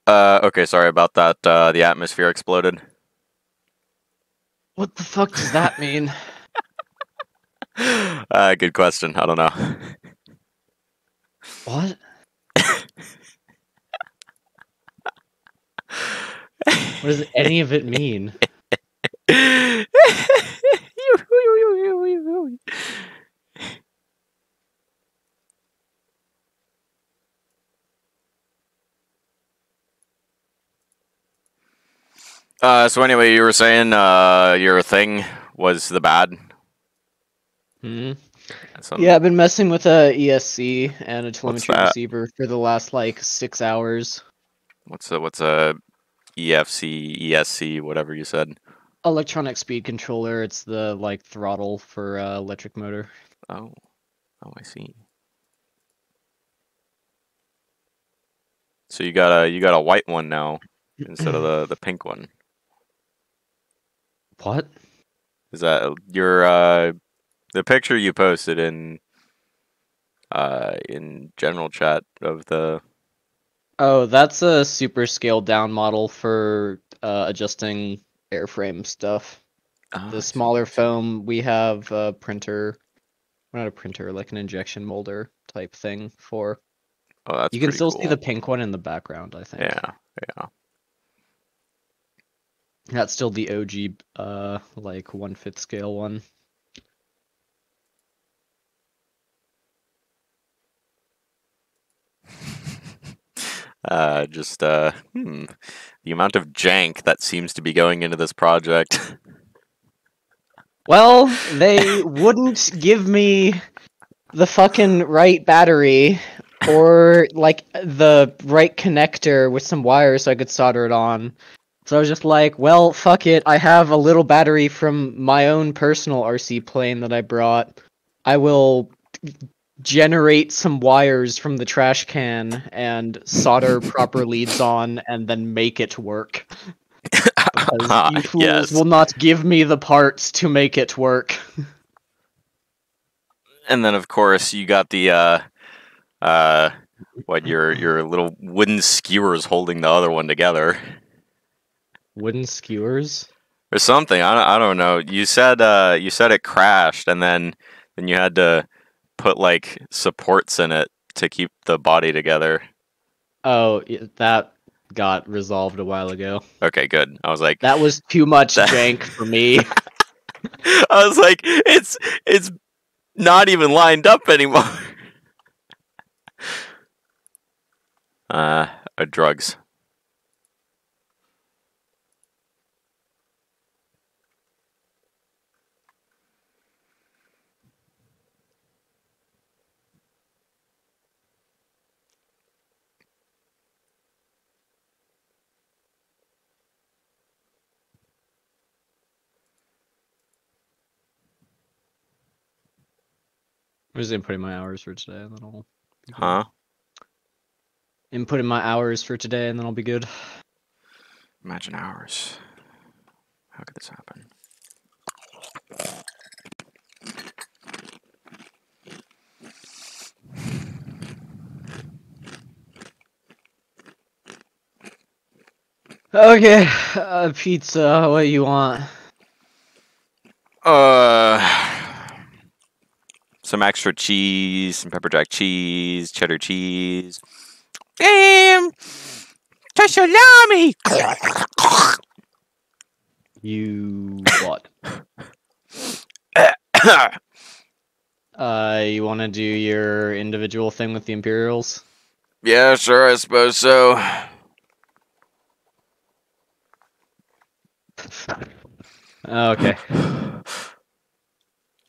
Okay, sorry about that. The atmosphere exploded. What the fuck does that mean? Good question. I don't know. What? What does any of it mean? So anyway, you were saying your thing was the bad. Hmm. Some, Yeah, I've been messing with a ESC and a what's telemetry that? receiver for the last like 6 hours. What's a EFC, ESC, whatever you said? Electronic speed controller. It's the like throttle for electric motor. Oh, oh, I see. So you got a white one now instead of the pink one. What? Is that your the picture you posted in general chat of the? Oh, that's a super scaled down model for adjusting airframe stuff. Oh, The I see. smaller I see. foam, we have a printer, not a printer, like an injection molder type thing for. Oh, that's You can pretty still see the cool. pink one in the background, I think. Yeah, yeah. That's still the OG, like 1/5 scale one. Just the amount of jank that seems to be going into this project. Well, they wouldn't give me the fucking right battery or like the right connector with some wires so I could solder it on. So I was just like, well, fuck it. I have a little battery from my own personal RC plane that I brought. I will generate some wires from the trash can and solder proper leads on and then make it work. Because you fools Yes. will not give me the parts to make it work. And then of course you got the uh what your little wooden skewers holding the other one together. Wooden skewers? Or something. I don't know. You said it crashed and then you had to put like supports in it to keep the body together. Oh, that got resolved a while ago. Okay, good. I was like That was too much that jank for me. I was like it's not even lined up anymore. Uh, drugs. I'm just inputting my hours for today, and then I'll be good. Huh? Inputting my hours for today, and then I'll be good. Imagine hours. How could this happen? Okay, pizza. What do you want? Uh, some extra cheese, some pepper jack cheese, cheddar cheese. Damn, to salami. You what? You want to do your individual thing with the Imperials? Yeah, sure, I suppose so. Okay.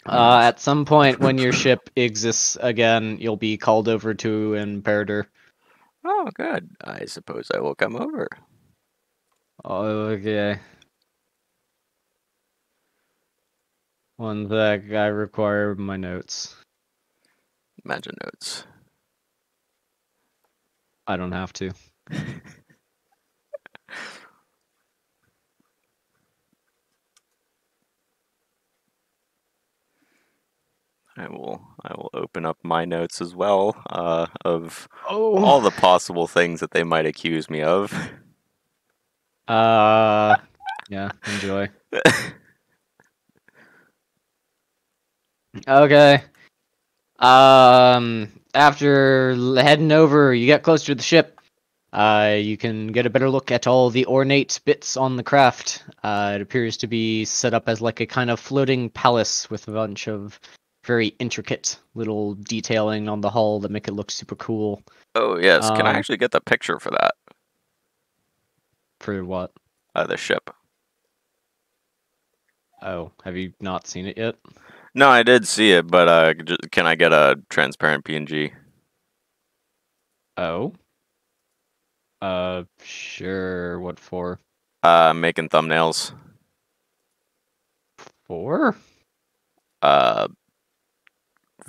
At some point when your ship exists again, you'll be called over to Imperator. Oh, good. I suppose I will come over. Okay. One sec, I require my notes. Imagine notes. I don't have to. I will open up my notes as well of all Oh. the possible things that they might accuse me of. Yeah, enjoy. Okay. After heading over, you get closer to the ship. You can get a better look at all the ornate bits on the craft. It appears to be set up as like a kind of floating palace with a bunch of very intricate little detailing on the hull that make it look super cool. Oh yes, can I Um, actually get the picture for that? for what? The ship. Oh, have you not seen it yet? No, I did see it, but can I get a transparent PNG? Oh. Sure. What for? Making thumbnails. For? Uh,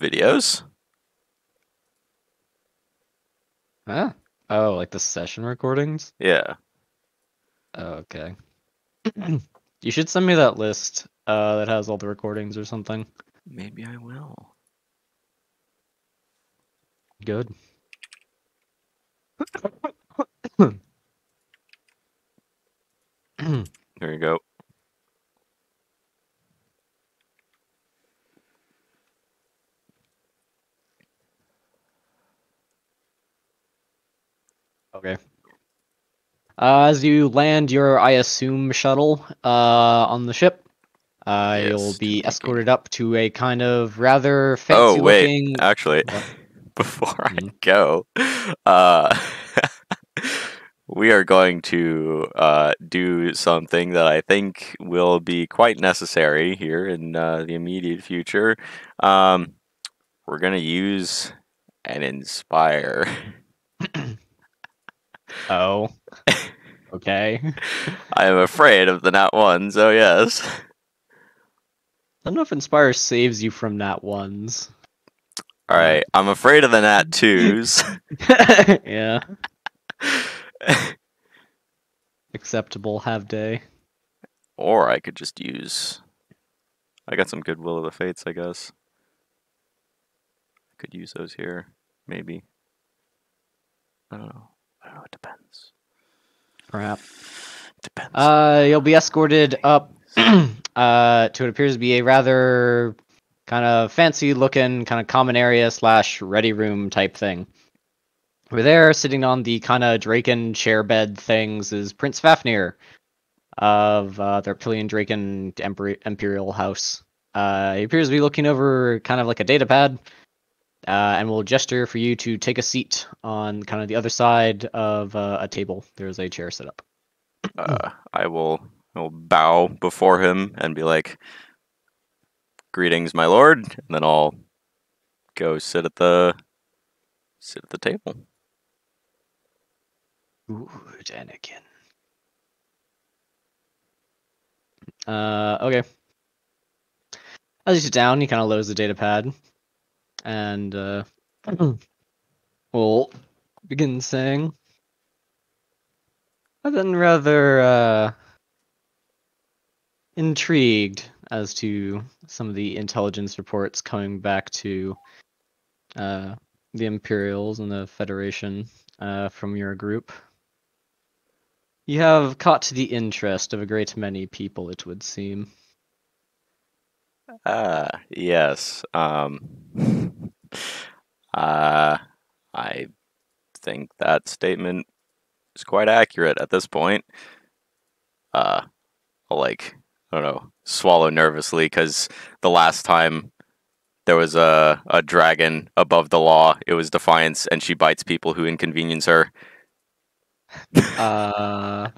videos. Huh? Oh, like the session recordings? Yeah, Oh, okay. You should send me that list that has all the recordings or something. maybe I will. Good. There you go. Okay. As you land your, I assume, shuttle on the ship, you'll Yes, be indeed. escorted up to a kind of rather Oh wait, fancy-looking. actually, What? before I Hmm. go, uh, we are going to do something that I think will be quite necessary here in the immediate future. Um, we're gonna use and inspire. Oh, okay. I I am afraid of the nat one, so yes. don't know if Inspire saves you from nat ones, All but right, I'm afraid of the nat twos. yeah, acceptable. Have day. Or I could just use. I got some Goodwill of the Fates, I guess. I could use those here, maybe. I don't know. I don't know. It depends. Perhaps. Depends. You'll be escorted up to what appears to be a rather kind of fancy looking kind of common area slash ready room type thing. Over there, sitting on the kind of Draken chair bed things, is Prince Fafnir of the Reptilian Draken Imperial House. He appears to be looking over kind of like a data pad, and will gesture for you to take a seat on kind of the other side of a table. There's a chair set up. I will bow before him and be like, "Greetings, my lord," and then I'll go sit at the table. Good, Anakin. Okay. As you sit down, he kind of loads the data pad, and will begin saying, I've been rather intrigued as to some of the intelligence reports coming back to uh, the Imperials and the Federation from your group. You have caught the interest of a great many people, it would seem. Yes. Uh, I think that statement is quite accurate at this point. I'll like, I don't know, swallow nervously because the last time there was a dragon above the law, it was Defiance, and she bites people who inconvenience her. Uh,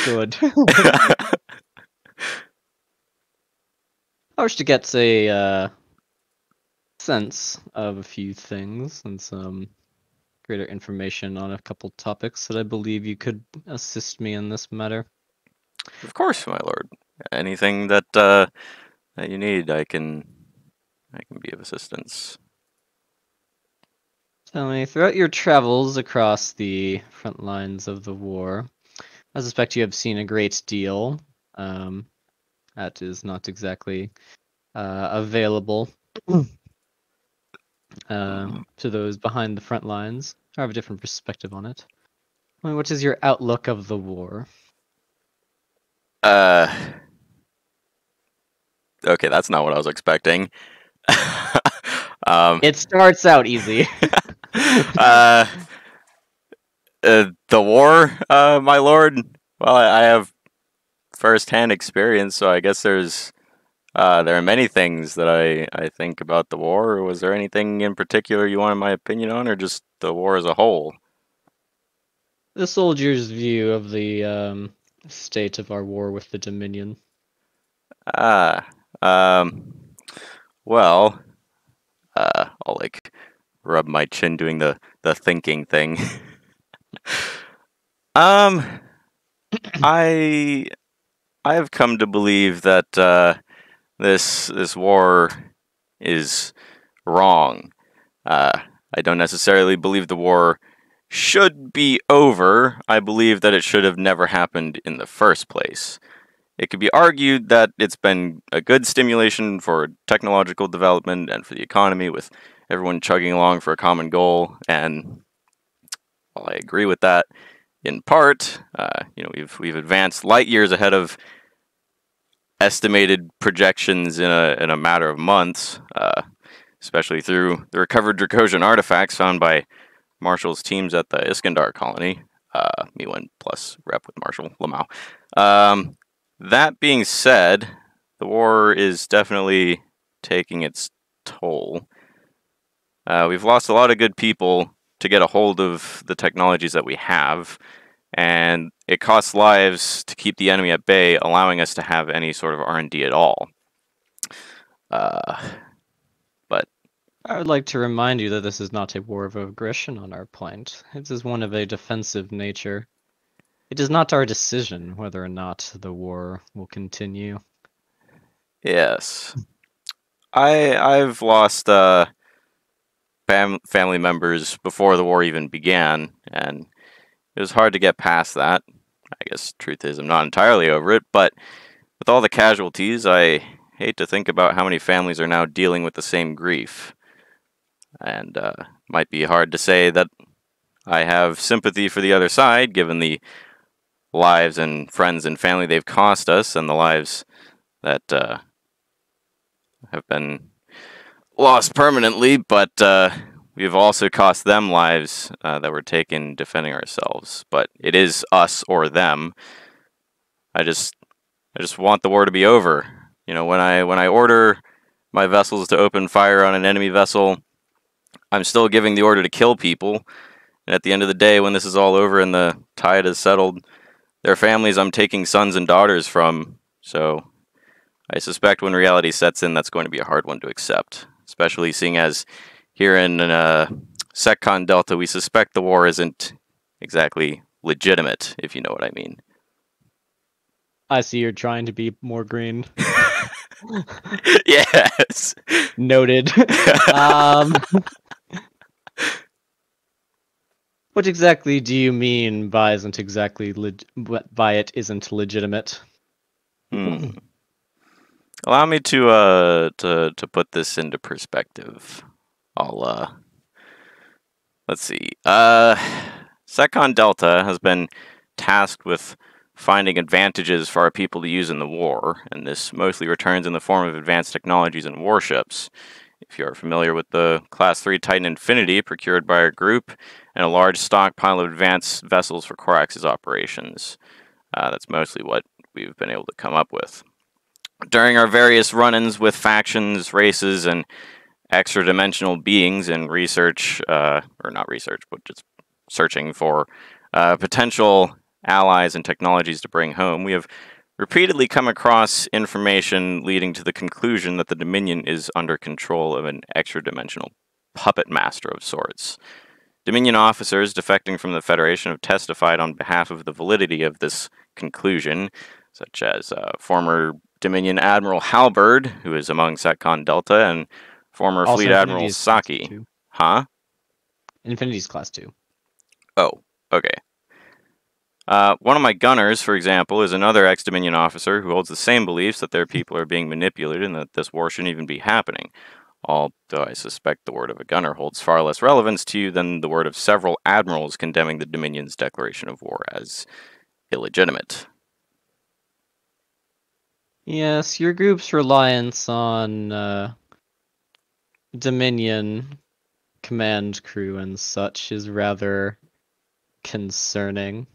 Good. I wish to get a sense of a few things and some greater information on a couple topics that I believe you could assist me in this matter. Of course, my lord. Anything that you need, I can be of assistance. Tell me, throughout your travels across the front lines of the war, I suspect you have seen a great deal. Um, that is not exactly available. to those behind the front lines who have a different perspective on it. I mean, what is your outlook of the war? Uh, okay, that's not what I was expecting. um, It starts out easy. uh, the war, my lord. Well, I have first-hand experience, so I guess there are many things that I think about the war. Was there anything in particular you wanted my opinion on, or just the war as a whole? The soldier's view of the state of our war with the Dominion. Ah, um, well, I'll like rub my chin doing the thinking thing. um, I I have come to believe that this war is wrong. I don't necessarily believe the war should be over. I believe that it should have never happened in the first place. It could be argued that it's been a good stimulation for technological development and for the economy, with everyone chugging along for a common goal. And while I agree with that in part, we've advanced light years ahead of estimated projections in a matter of months, especially through the recovered Dracosian artifacts found by Marshall's teams at the Iskandar colony. Me one plus rep with Marshall Lamau. That being said, the war is definitely taking its toll. We've lost a lot of good people to get a hold of the technologies that we have, and it costs lives to keep the enemy at bay, allowing us to have any sort of R&D at all. But I would like to remind you that this is not a war of aggression on our point. It is one of a defensive nature. It is not our decision whether or not the war will continue. yes, I've lost family members before the war even began, and it was hard to get past that. I guess truth is I'm not entirely over it, but with all the casualties, I hate to think about how many families are now dealing with the same grief. And might be hard to say that I have sympathy for the other side, given the lives and friends and family they've cost us, and the lives that have been lost permanently, but we've also cost them lives that were taken defending ourselves. But it is us or them. I just want the war to be over. You know, when I order my vessels to open fire on an enemy vessel, I'm still giving the order to kill people. And at the end of the day, when this is all over and the tide is settled, their families I'm taking sons and daughters from. So I suspect when reality sets in, that's going to be a hard one to accept. Especially seeing as here in Secon Delta, we suspect the war isn't exactly legitimate, if you know what I mean. I see you're trying to be more green. Yes. Noted. What exactly do you mean by by it isn't legitimate? Allow me to put this into perspective. Let's see. Secon Delta has been tasked with finding advantages for our people to use in the war, and this mostly returns in the form of advanced technologies and warships. If you are familiar with the Class 3 Titan Infinity procured by our group, and a large stockpile of advanced vessels for Corax's operations. That's mostly what we've been able to come up with. During our various run-ins with factions, races, and extra-dimensional beings in research, or not research, but just searching for potential allies and technologies to bring home, we have repeatedly come across information leading to the conclusion that the Dominion is under control of an extra-dimensional puppet master of sorts. Dominion officers defecting from the Federation have testified on behalf of the validity of this conclusion, such as former Dominion Admiral Halberd, who is among Secon Delta, and former Also, Fleet Admiral Infinity's Saki. Class 2. Huh? Infinity's Class 2. Oh, okay. One of my gunners, for example, is another ex-Dominion officer who holds the same beliefs that their people are being manipulated and that this war shouldn't even be happening. although I suspect the word of a gunner holds far less relevance to you than the word of several admirals condemning the Dominion's declaration of war as illegitimate. Yes, your group's reliance on Dominion command crew and such is rather concerning.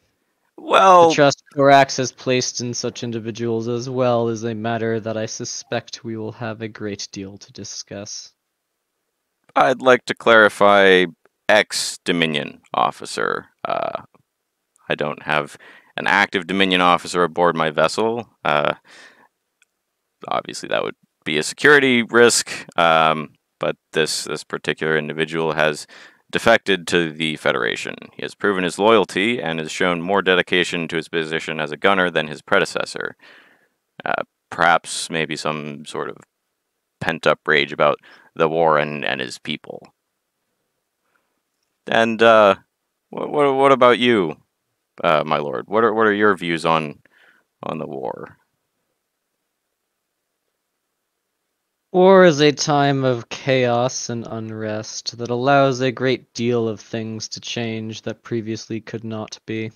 The Well, trust Korax has placed in such individuals as well is a matter that I suspect we will have a great deal to discuss. I'd like to clarify ex-Dominion officer. I don't have an active Dominion officer aboard my vessel. Obviously, that would be a security risk, but this particular individual has defected to the Federation. He has proven his loyalty and has shown more dedication to his position as a gunner than his predecessor. Perhaps maybe some sort of pent-up rage about the war and his people. And what about you, my lord? What are your views on the war? War is a time of chaos and unrest that allows a great deal of things to change that previously could not be. Yes,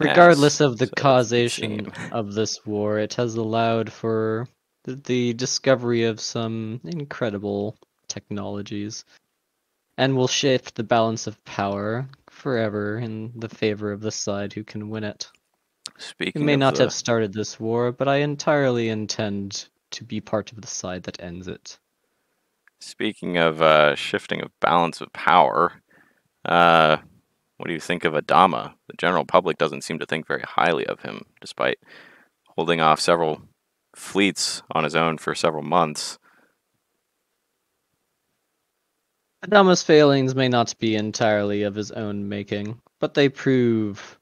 Regardless of the so it would causation seem. of this war, it has allowed for the discovery of some incredible technologies and will shift the balance of power forever in the favor of the side who can win it. We Speaking may of not have the started this war, but I entirely intend to be part of the side that ends it. Speaking of shifting of balance of power, uh, what do you think of Adama? The general public doesn't seem to think very highly of him, despite holding off several fleets on his own for several months. Adama's failings may not be entirely of his own making, but they prove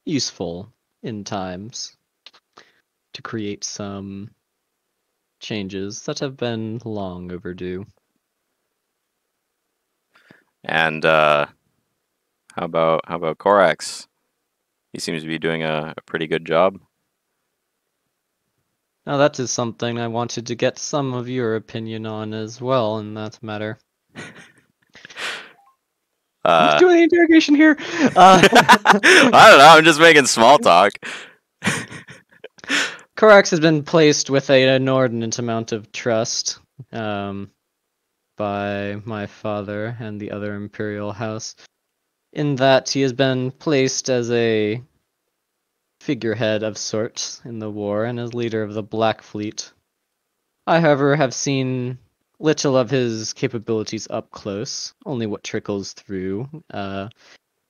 useful in times to create some changes that have been long overdue. And how about Korax? He seems to be doing a pretty good job. Now, that is something I wanted to get some of your opinion on as well in that matter. Who's Uh, doing the interrogation here? I don't know. I'm just making small talk. Korax has been placed with an inordinate amount of trust by my father and the other Imperial house, in that he has been placed as a figurehead of sorts in the war and as leader of the Black Fleet. I, however, have seen little of his capabilities up close, only what trickles through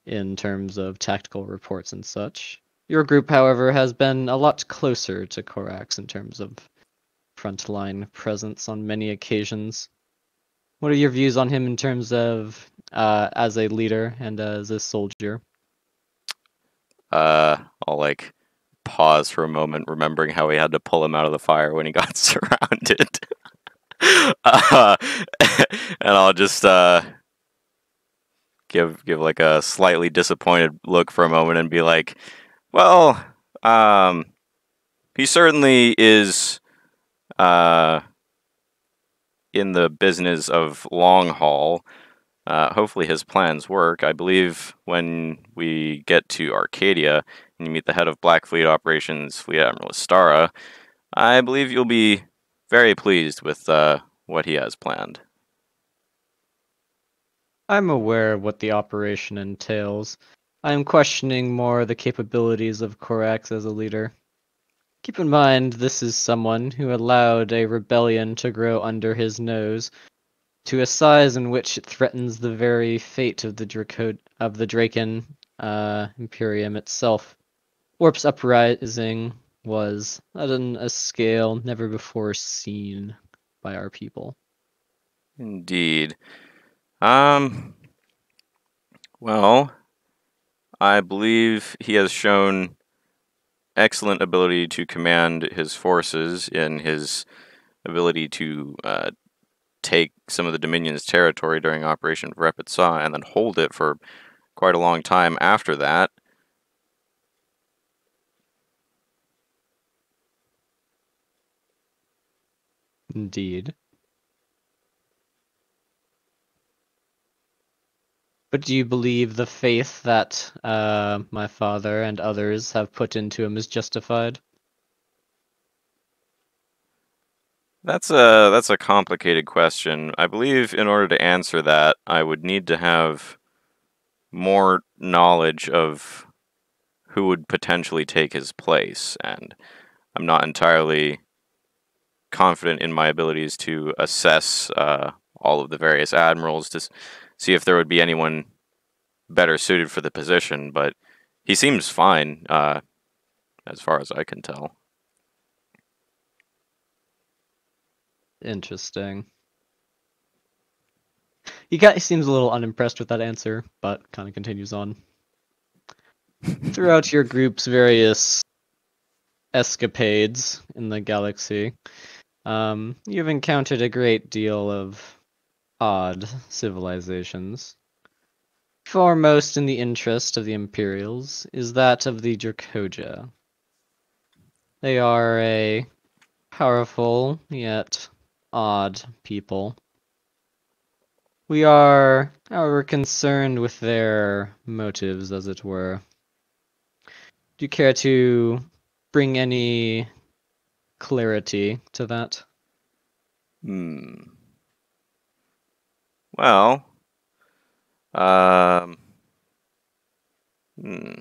in terms of tactical reports and such. Your group, however, has been a lot closer to Korax in terms of frontline presence on many occasions. What are your views on him in terms of as a leader and as a soldier? I'll like pause for a moment, remembering how we had to pull him out of the fire when he got surrounded. uh, and I'll just give like a slightly disappointed look for a moment and be like, well, he certainly is in the business of long haul. Hopefully his plans work. I believe when we get to Arcadia and you meet the head of Black Fleet Operations, Fleet Admiral Astara, I believe you'll be very pleased with what he has planned. I'm aware of what the operation entails. I am questioning more the capabilities of Korax as a leader. Keep in mind, this is someone who allowed a rebellion to grow under his nose to a size in which it threatens the very fate of the Draken Imperium itself. Warp's uprising was at a scale never before seen by our people. Indeed. Um, well, I believe he has shown excellent ability to command his forces in his ability to take some of the Dominion's territory during Operation Rapid Saw and then hold it for quite a long time after that. Indeed. But do you believe the faith that my father and others have put into him is justified? That's a complicated question. I believe in order to answer that, I would need to have more knowledge of who would potentially take his place, and I'm not entirely confident in my abilities to assess all of the various admirals to see if there would be anyone better suited for the position. But he seems fine, as far as I can tell. Interesting. He seems a little unimpressed with that answer, but kind of continues on. Throughout your group's various escapades in the galaxy, you've encountered a great deal of odd civilizations. Foremost in the interest of the Imperials is that of the Dracoja. They are a powerful yet odd people. We are, however, concerned with their motives, as it were. Do you care to bring any clarity to that? Hmm. Well, um, hmm.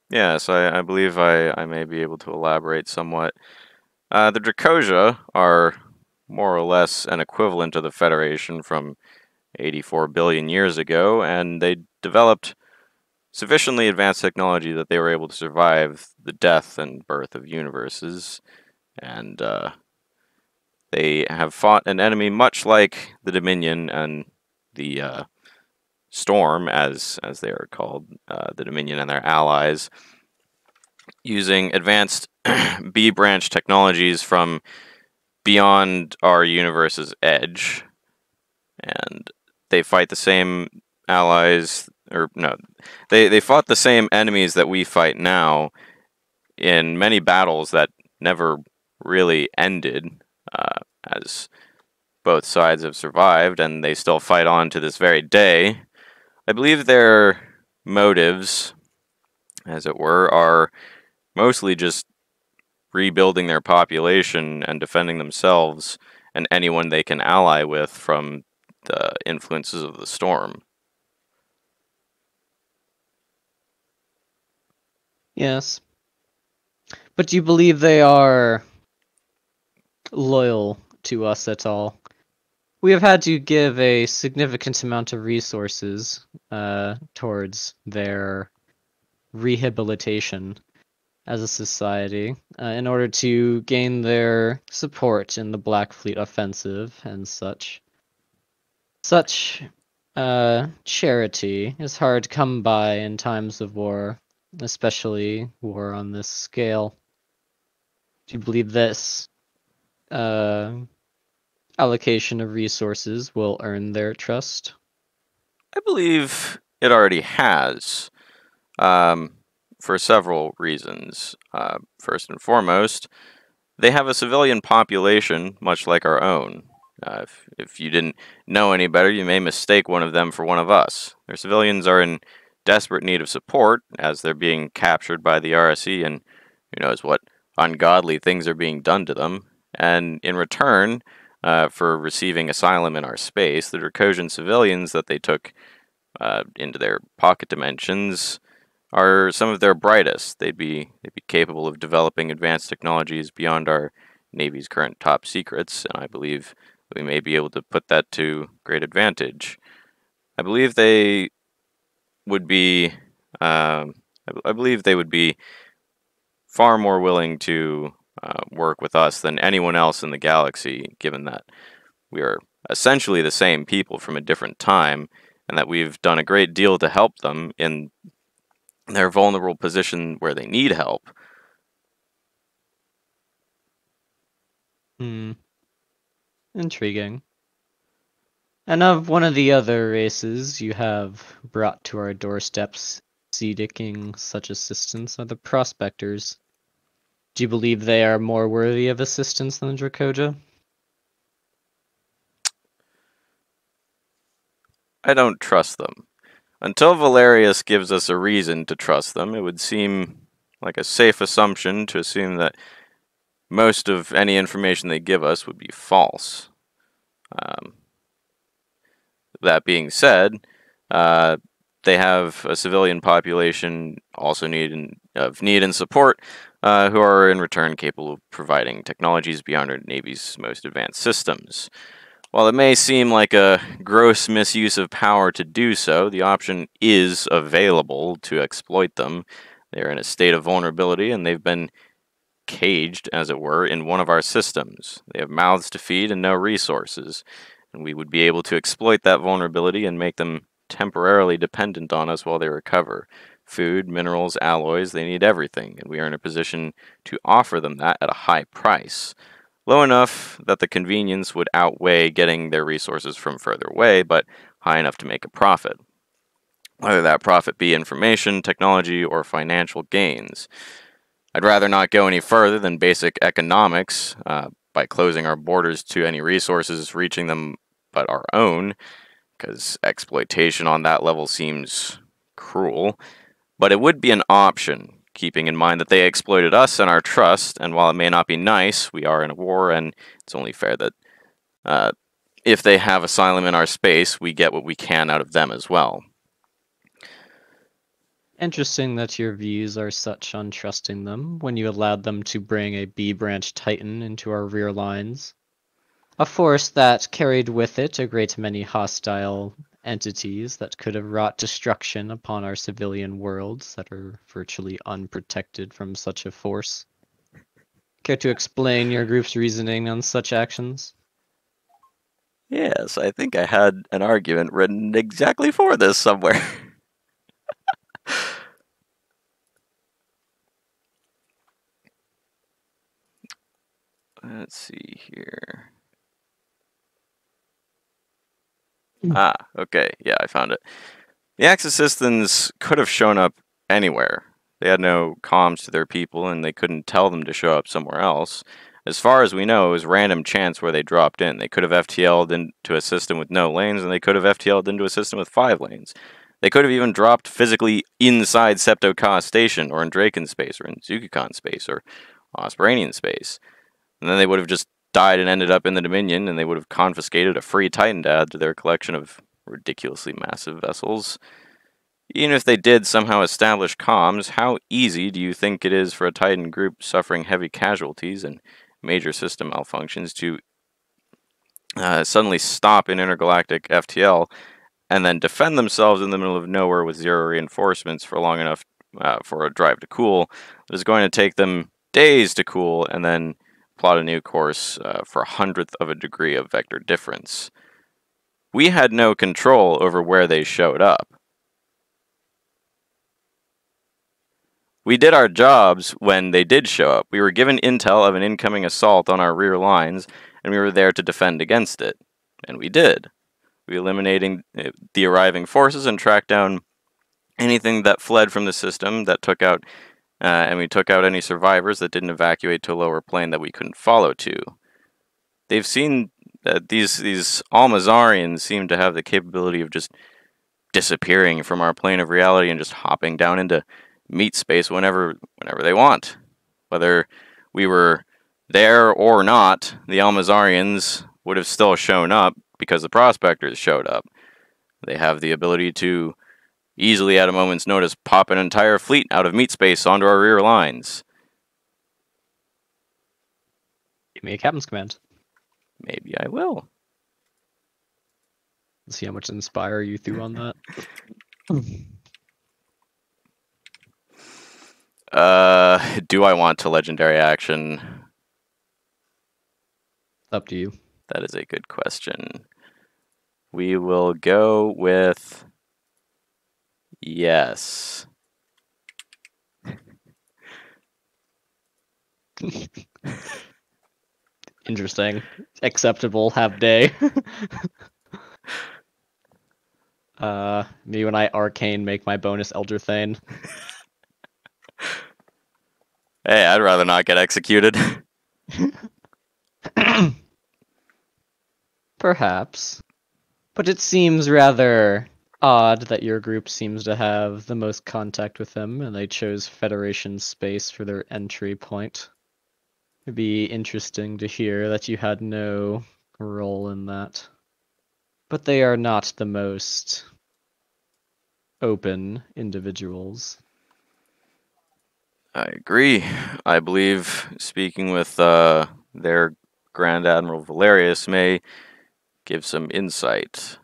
Yes, I believe I may be able to elaborate somewhat. The Dracosia are more or less an equivalent of the Federation from 84 billion years ago, and they developed sufficiently advanced technology that they were able to survive the death and birth of universes, and they have fought an enemy much like the Dominion and the Storm, as they are called, the Dominion and their allies, using advanced B branch technologies from beyond our universe's edge, and they fight the same allies, or no, they fought the same enemies that we fight now in many battles that never really ended, as both sides have survived, and they still fight on to this very day. I believe their motives, as it were, are mostly just rebuilding their population and defending themselves and anyone they can ally with from the influences of the storm. Yes. But do you believe they are loyal to us at all? We have had to give a significant amount of resources towards their rehabilitation as a society in order to gain their support in the Black Fleet offensive and such. Such charity is hard to come by in times of war, especially war on this scale. Do you believe this uh, allocation of resources will earn their trust? I believe it already has, um, for several reasons. First and foremost, they have a civilian population much like our own. If you didn't know any better, you may mistake one of them for one of us. Their civilians are in desperate need of support as they're being captured by the RSE, and who knows what ungodly things are being done to them. And in return, for receiving asylum in our space, the Dracosian civilians that they took into their pocket dimensions are some of their brightest. They'd be capable of developing advanced technologies beyond our Navy's current top secrets, and I believe we may be able to put that to great advantage. I believe they would be. I believe they would be far more willing to work with us than anyone else in the galaxy, given that we are essentially the same people from a different time, and that we've done a great deal to help them in their vulnerable position where they need help. Hmm, intriguing. And of one of the other races you have brought to our doorsteps seeking such assistance are the prospectors. Do you believe they are more worthy of assistance than Dracoja? I don't trust them. Until Valerius gives us a reason to trust them, it would seem like a safe assumption to assume that most of any information they give us would be false. Um, that being said, uh, they have a civilian population also of need and support, who are in return capable of providing technologies beyond our Navy's most advanced systems. While it may seem like a gross misuse of power to do so, the option is available to exploit them. They are in a state of vulnerability, and they've been caged, as it were, in one of our systems. They have mouths to feed and no resources, and we would be able to exploit that vulnerability and make them temporarily dependent on us while they recover. Food, minerals, alloys, they need everything, and we are in a position to offer them that at a high price. Low enough that the convenience would outweigh getting their resources from further away, but high enough to make a profit. Whether that profit be information, technology, or financial gains. I'd rather not go any further than basic economics by closing our borders to any resources reaching them but our own, because exploitation on that level seems cruel. But it would be an option, keeping in mind that they exploited us and our trust, and while it may not be nice, we are in a war, and it's only fair that uh, if they have asylum in our space, we get what we can out of them as well. Interesting that your views are such on trusting them when you allowed them to bring a B-branch Titan into our rear lines. A force that carried with it a great many hostile entities that could have wrought destruction upon our civilian worlds that are virtually unprotected from such a force. Care to explain your group's reasoning on such actions? Yes, I think I had an argument written exactly for this somewhere. Let's see here. Okay, yeah, I found it. The Axis Systems could have shown up anywhere. They had no comms to their people, and they couldn't tell them to show up somewhere else. As far as we know, it was random chance where they dropped in. They could have FTL'd into a system with no lanes, and they could have FTL'd into a system with 5 lanes. They could have even dropped physically inside Septo-Ka Station, or in Draken space, or in Zukikon space, or Ospranian space. And then they would have just died and ended up in the Dominion, and they would have confiscated a free Titan to add to their collection of ridiculously massive vessels. Even if they did somehow establish comms, how easy do you think it is for a Titan group suffering heavy casualties and major system malfunctions to suddenly stop in intergalactic FTL and then defend themselves in the middle of nowhere with 0 reinforcements for long enough for a drive to cool? It is going to take them days to cool and then plot a new course for 100th of a degree of vector difference. We had no control over where they showed up. We did our jobs when they did show up. We were given intel of an incoming assault on our rear lines, and we were there to defend against it. And we did. We eliminated the arriving forces and tracked down anything that fled from the system that took out, and we took out any survivors that didn't evacuate to a lower plane that we couldn't follow to. They've seen that these Almazarians seem to have the capability of just disappearing from our plane of reality and just hopping down into meat space whenever they want. Whether we were there or not, the Almazarians would have still shown up because the prospectors showed up. They have the ability to easily, at a moment's notice, pop an entire fleet out of meat space onto our rear lines. Give me a captain's command. Maybe I will. Let's see how much inspire you threw on that. Do I want to legendary action? Up to you. That is a good question. We will go with yes. Interesting. Acceptable. Have day. Me when I arcane make my bonus Elder Thane. Hey, I'd rather not get executed. Perhaps. But it seems rather odd that your group seems to have the most contact with them, and they chose Federation space for their entry point. It'd be interesting to hear that you had no role in that. But they are not the most open individuals. I agree. I believe speaking with their Grand Admiral Valerius may give some insight,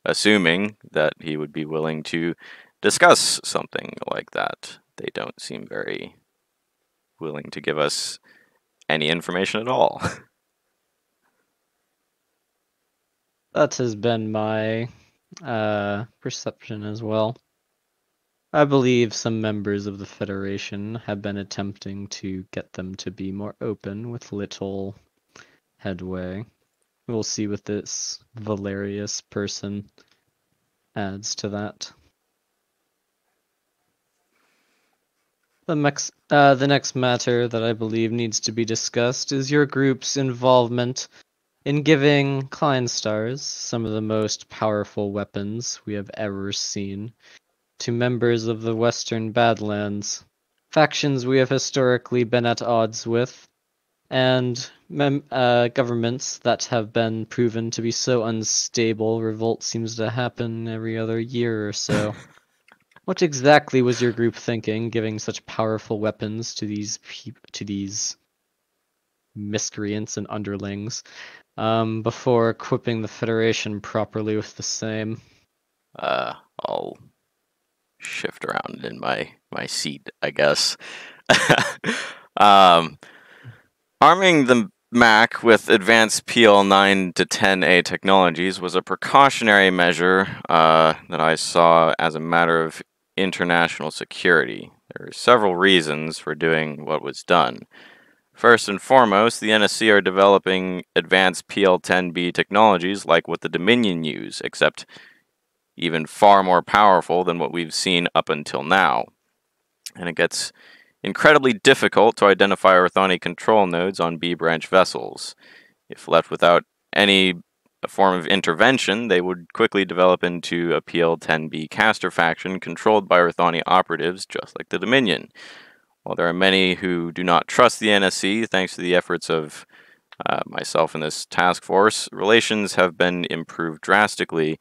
assuming that he would be willing to discuss something like that. They don't seem very willing to give us any information at all. That has been my perception as well. I believe some members of the Federation have been attempting to get them to be more open with little headway. We'll see what this Valerius person adds to that. The next matter that I believe needs to be discussed is your group's involvement in giving Kleinstars, some of the most powerful weapons we have ever seen, to members of the Western Badlands, factions we have historically been at odds with, and governments that have been proven to be so unstable, revolt seems to happen every other year or so. What exactly was your group thinking, giving such powerful weapons to these miscreants and underlings, before equipping the Federation properly with the same? I'll shift around in my seat, I guess. um, Arming the Mac with advanced PL9 to 10A technologies was a precautionary measure that I saw as a matter of international security. There are several reasons for doing what was done. First and foremost, the NSC are developing advanced PL10B technologies like what the Dominion use, except even far more powerful than what we've seen up until now. And it gets incredibly difficult to identify orthonic control nodes on B-branch vessels. If left without any form of intervention, they would quickly develop into a PL-10B caster faction controlled by orthonic operatives, just like the Dominion. While there are many who do not trust the NSC, thanks to the efforts of myself and this task force, relations have been improved drastically,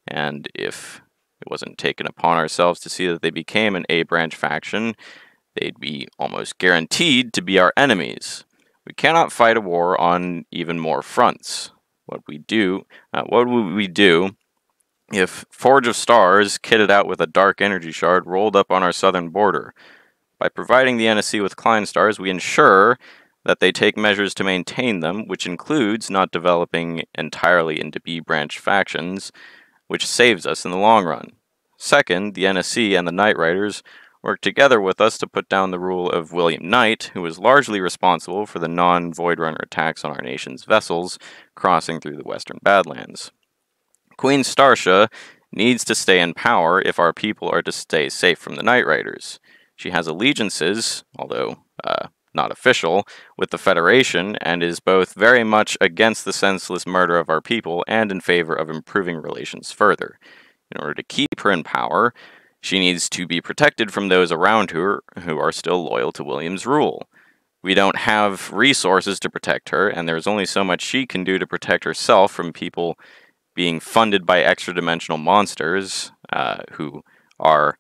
and if it wasn't taken upon ourselves to see that they became an A-branch faction, they'd be almost guaranteed to be our enemies. We cannot fight a war on even more fronts. What would we do if Forge of Stars, kitted out with a dark energy shard, rolled up on our southern border? By providing the NSC with Klein stars, we ensure that they take measures to maintain them, which includes not developing entirely into B-branch factions, which saves us in the long run. Second, the NSC and the Knight Riders worked together with us to put down the rule of William Knight, who was largely responsible for the non-Void Runner attacks on our nation's vessels crossing through the Western Badlands. Queen Starsha needs to stay in power if our people are to stay safe from the Knight Riders. She has allegiances, although not official, with the Federation, and is both very much against the senseless murder of our people and in favor of improving relations further. In order to keep her in power, she needs to be protected from those around her who are still loyal to William's rule. We don't have resources to protect her, and there's only so much she can do to protect herself from people being funded by extra-dimensional monsters who are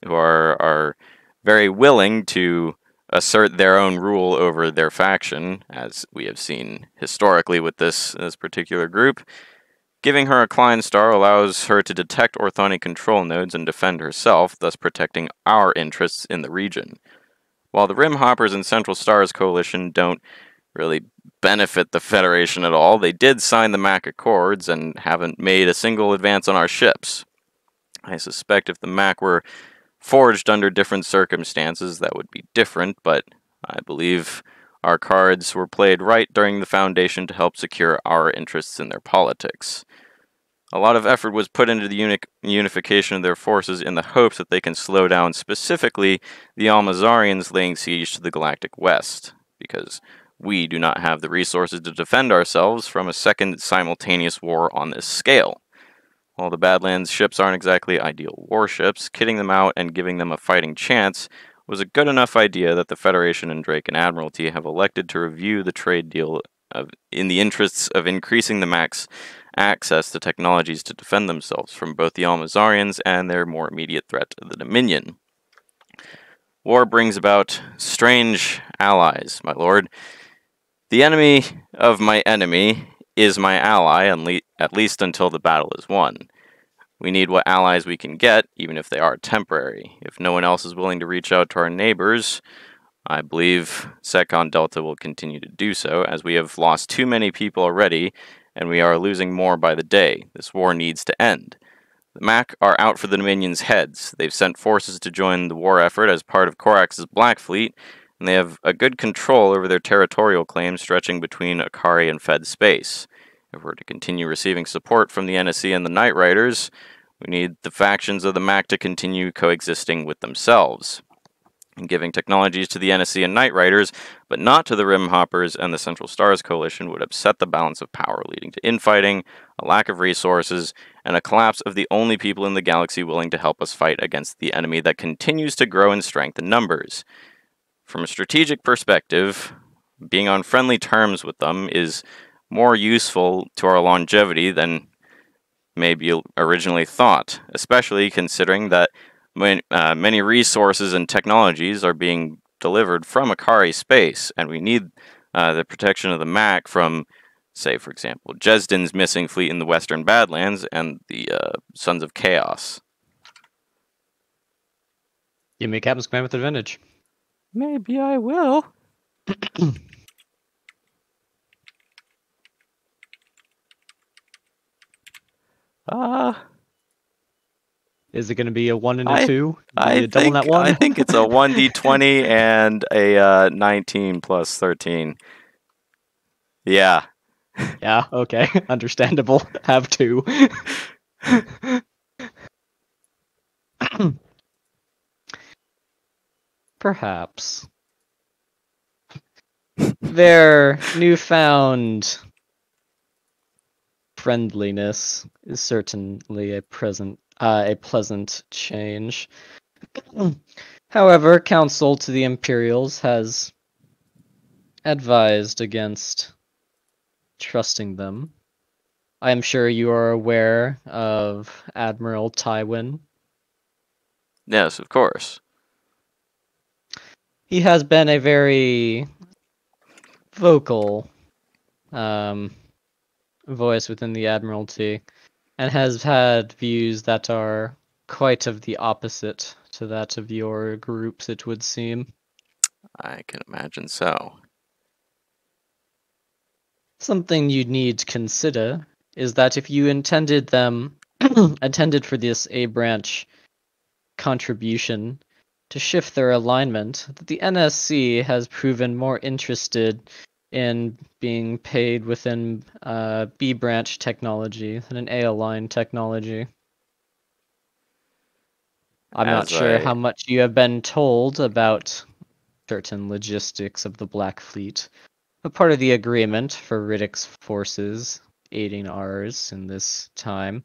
are very willing to assert their own rule over their faction, as we have seen historically with this particular group. Giving her a Klein star allows her to detect orthonic control nodes and defend herself, thus protecting our interests in the region. While the Rim Hoppers and Central Stars Coalition don't really benefit the Federation at all, they did sign the MAC Accords and haven't made a single advance on our ships. I suspect if the MAC were forged under different circumstances, that would be different, but I believe our cards were played right during the Foundation to help secure our interests in their politics. A lot of effort was put into the unification of their forces in the hopes that they can slow down specifically the Almazarians laying siege to the Galactic West, because we do not have the resources to defend ourselves from a second simultaneous war on this scale. While the Badlands ships aren't exactly ideal warships, kitting them out and giving them a fighting chance was a good enough idea that the Federation and Draken Admiralty have elected to review the trade deal in the interests of increasing the max access to technologies to defend themselves from both the Almazarians and their more immediate threat, the Dominion. War brings about strange allies, my lord. The enemy of my enemy is my ally, at least until the battle is won. We need what allies we can get, even if they are temporary. If no one else is willing to reach out to our neighbors, I believe Secon Delta will continue to do so, as we have lost too many people already, and we are losing more by the day. This war needs to end. The Mac are out for the Dominion's heads. They've sent forces to join the war effort as part of Korax's Black Fleet, and they have a good control over their territorial claims stretching between Akari and Fed space. If we're to continue receiving support from the NSC and the Night Riders, we need the factions of the Mac to continue coexisting with themselves. And giving technologies to the NSC and Night Riders, but not to the Rim Hoppers and the Central Stars Coalition, would upset the balance of power, leading to infighting, a lack of resources, and a collapse of the only people in the galaxy willing to help us fight against the enemy that continues to grow in strength and numbers. From a strategic perspective, being on friendly terms with them is more useful to our longevity than maybe originally thought, especially considering that many resources and technologies are being delivered from Akari space, and we need the protection of the Mac from, say, for example, Jesdin's missing fleet in the Western Badlands and the Sons of Chaos. You make Captain's Command with advantage. Maybe I will. Is it going to be a 1 and a 2? I double that one? I think it's a 1d20 and a 19 plus 13. Yeah. Yeah, okay. Understandable. Have 2. Perhaps. Their newfound friendliness is certainly a pleasant change. However, counsel to the Imperials has advised against trusting them. I am sure you are aware of Admiral Tywin. Yes, of course. He has been a very vocal voice within the Admiralty, and has had views that are quite of the opposite to that of your groups, it would seem. I can imagine so. Something you'd need to consider is that if you intended for this A-branch contribution to shift their alignment, that the NSC has proven more interested in being paid within B-branch technology than an A-align technology. I'm not sure how much you have been told about certain logistics of the Black Fleet, but part of the agreement for Riddick's forces aiding ours in this time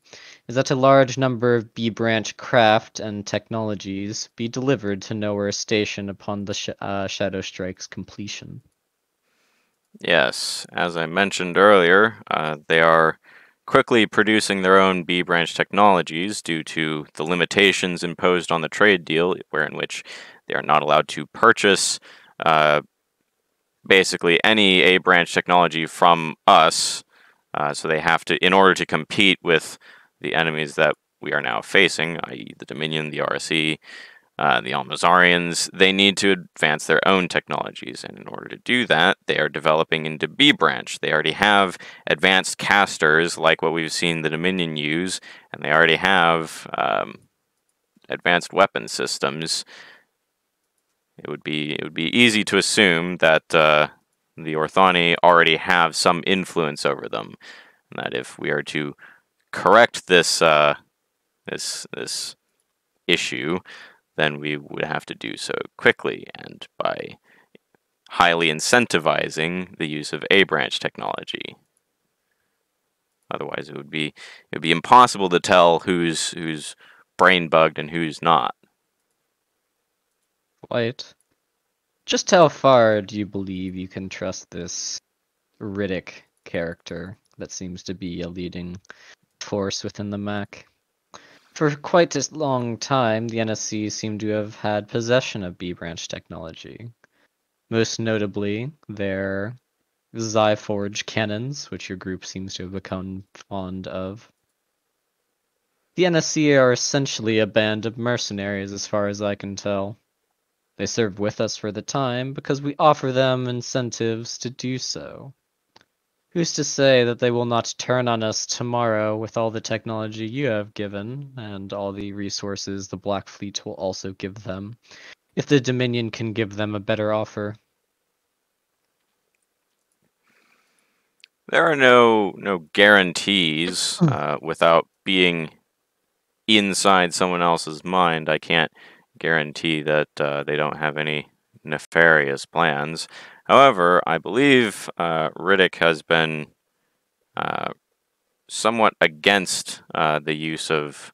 is that a large number of B-branch craft and technologies be delivered to Nowhere Station upon the Shadow Strike's completion. Yes, as I mentioned earlier, they are quickly producing their own B-branch technologies due to the limitations imposed on the trade deal, in which they are not allowed to purchase basically any A-branch technology from us. So they have to, in order to compete with the enemies that we are now facing, i.e. the Dominion, the RSE, the Almazarians, they need to advance their own technologies, and in order to do that, they are developing into B-branch. They already have advanced casters, like what we've seen the Dominion use, and they already have advanced weapon systems. It would be easy to assume that the Orthani already have some influence over them, and that if we are to correct this this issue, then we would have to do so quickly and by highly incentivizing the use of A branch technology. Otherwise, it would be impossible to tell who's brain bugged and who's not. Quite. Just how far do you believe you can trust this Riddick character that seems to be a leading force within the Mac? For quite a long time, the NSC seemed to have had possession of B-branch technology. Most notably, their Zyforge cannons, which your group seems to have become fond of. The NSC are essentially a band of mercenaries as far as I can tell. They serve with us for the time because we offer them incentives to do so. Who's to say that they will not turn on us tomorrow with all the technology you have given, and all the resources the Black Fleet will also give them, if the Dominion can give them a better offer? There are no guarantees without being inside someone else's mind. I can't guarantee that they don't have any nefarious plans. However, I believe Riddick has been somewhat against the use of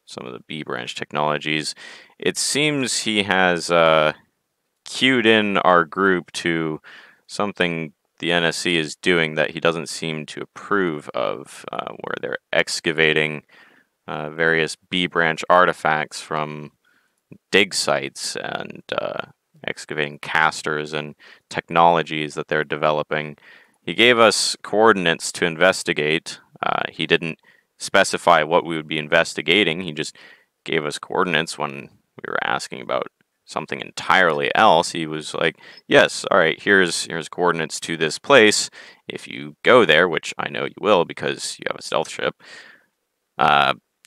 some of the B branch technologies. It seems he has cued in our group to something the NSC is doing that he doesn't seem to approve of, where they're excavating various B branch artifacts from dig sites and excavating casters and technologies that they're developing. He gave us coordinates to investigate. He didn't specify what we would be investigating. He just gave us coordinates when we were asking about something entirely else. He was like, "Yes, all right. Here's coordinates to this place. If you go there, which I know you will because you have a stealth ship,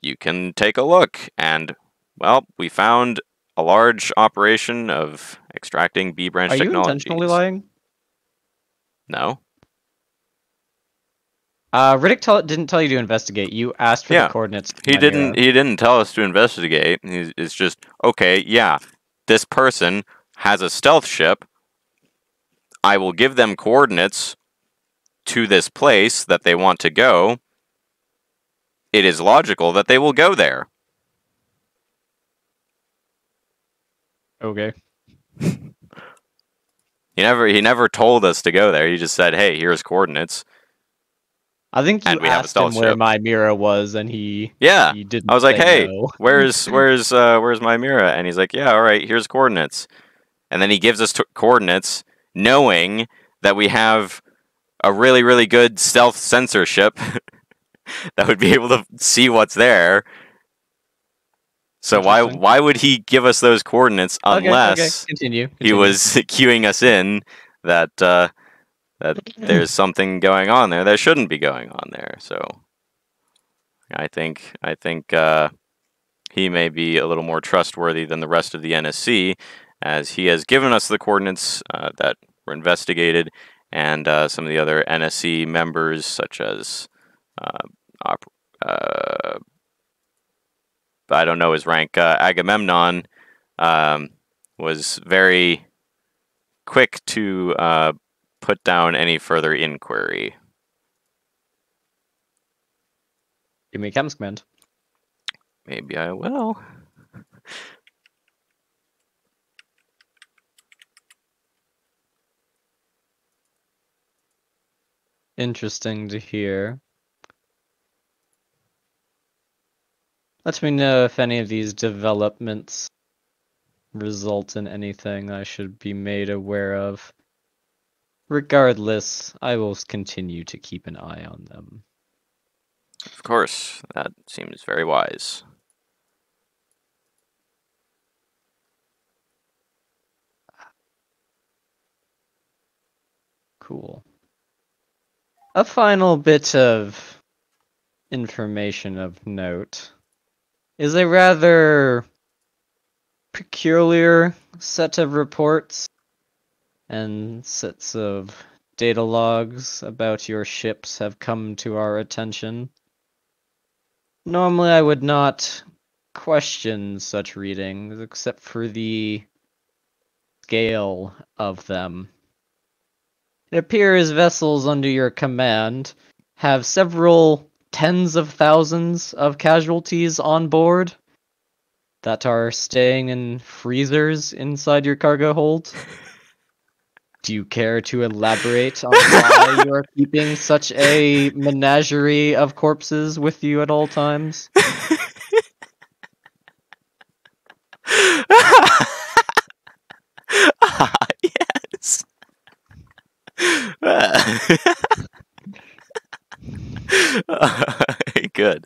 you can take a look." And well, we found a large operation of extracting B branch Are you intentionally technologies. lying? No. Riddick didn't tell you to investigate. You asked for the Yeah. coordinates to He didn't. Chimera. He didn't tell us to investigate. It's just okay. Yeah, this person has a stealth ship. I will give them coordinates to this place that they want to go. It is logical that they will go there. Okay. He never told us to go there. He just said, "Hey, here's coordinates." I think you And we have a asked him stealth where ship. Chimera was, and he Yeah. I didn't was like, say "Hey, no. where's my Mira?" And he's like, "Yeah, all right, here's coordinates." And then he gives us coordinates, knowing that we have a really good stealth censorship that would be able to see what's there. So Interesting. why would he give us those coordinates Okay. unless Continue. he was queuing us in that that there's something going on there that shouldn't be going on there? So I think he may be a little more trustworthy than the rest of the NSC, as he has given us the coordinates that were investigated, and some of the other NSC members, such as uh, I don't know his rank, Agamemnon, was very quick to put down any further inquiry. Give me a chemist command. Maybe I will. Interesting to hear. Let me know if any of these developments result in anything I should be made aware of. Regardless, I will continue to keep an eye on them. Of course, that seems very wise. Cool. A final bit of information of note is a rather peculiar set of reports and sets of data logs about your ships have come to our attention. Normally I would not question such readings, except for the scale of them. It appears vessels under your command have several tens of thousands of casualties on board that are staying in freezers inside your cargo hold. Do you care to elaborate on why you are keeping such a menagerie of corpses with you at all times? Yes. Good.